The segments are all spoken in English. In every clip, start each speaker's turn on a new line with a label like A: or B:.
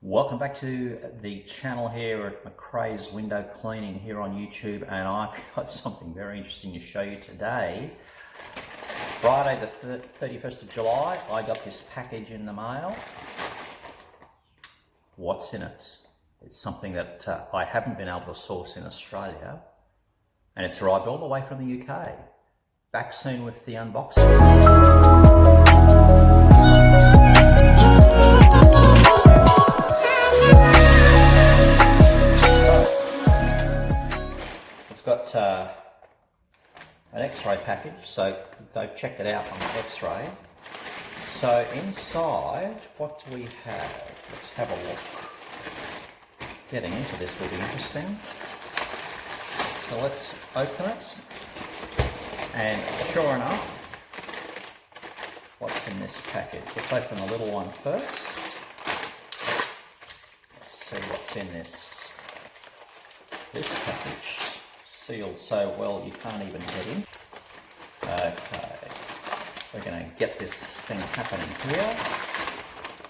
A: Welcome back to the channel here at McRae's Window Cleaning here on YouTube, and I've got something very interesting to show you today. Friday the 31st of July, I got this package in the mail. What's in it? It's something that I haven't been able to source in Australia, and it's arrived all the way from the UK. Back soon with the unboxing. Got an X-ray package, so they've checked it out on the X-ray. So inside, what do we have? Let's have a look. Getting into this will be interesting. So let's open it, and sure enough, what's in this package? Let's open the little one first. Let's see what's in this package. Sealed so well you can't even get in. Okay, we're going to get this thing happening here.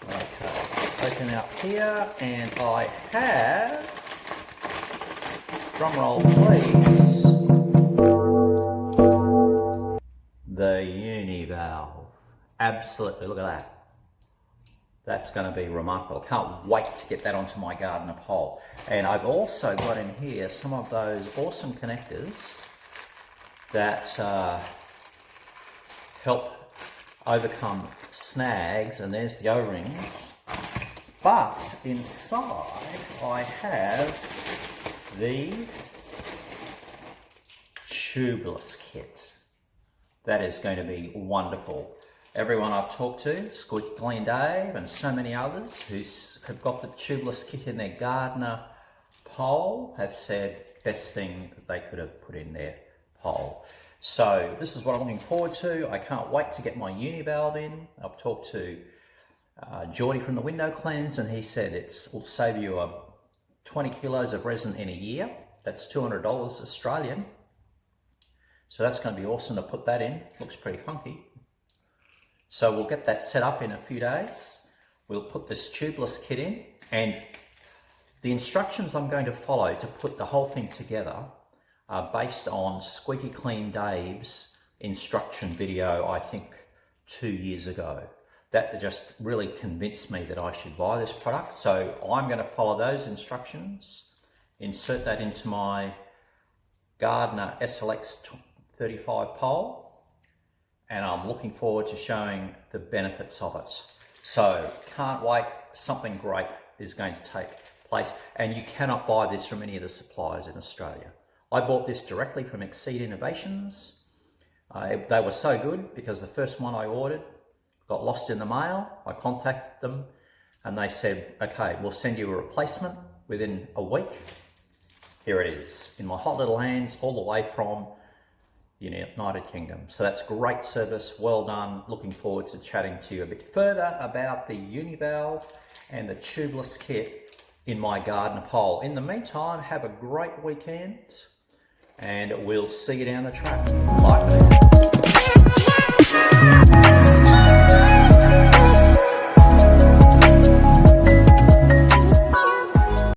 A: Okay, open up here, and I have, drum roll please, the univalve. Absolutely, look at that. That's going to be remarkable. Can't wait to get that onto my Gardiner pole. And I've also got in here some of those awesome connectors that help overcome snags, and there's the O-rings. But inside I have the tubeless kit. That is going to be wonderful. Everyone I've talked to, Squeaky and Dave and so many others who have got the tubeless kit in their Gardiner pole have said best thing that they could have put in their pole. So this is what I'm looking forward to. I can't wait to get my univalve in. I've talked to Geordie from the Window Cleanse, and he said it will save you 20 kilos of resin in a year. That's $200 Australian. So that's going to be awesome to put that in. Looks pretty funky. So we'll get that set up in a few days. We'll put this tubeless kit in, and the instructions I'm going to follow to put the whole thing together are based on Squeaky Clean Dave's instruction video, I think 2 years ago. That just really convinced me that I should buy this product. So I'm going to follow those instructions, insert that into my Gardiner SLX 35 pole, and I'm looking forward to showing the benefits of it. So can't wait, something great is going to take place, and you cannot buy this from any of the suppliers in Australia. I bought this directly from Ex-ceed Innovations. They were so good because the first one I ordered got lost in the mail. I contacted them and they said, okay, we'll send you a replacement within a week. Here it is in my hot little hands, all the way from United Kingdom. So that's great service, well done. Looking forward to chatting to you a bit further about the univalve and the tubeless kit in my Gardiner pole. In the meantime, have a great weekend, and we'll see you down the track. Bye for now.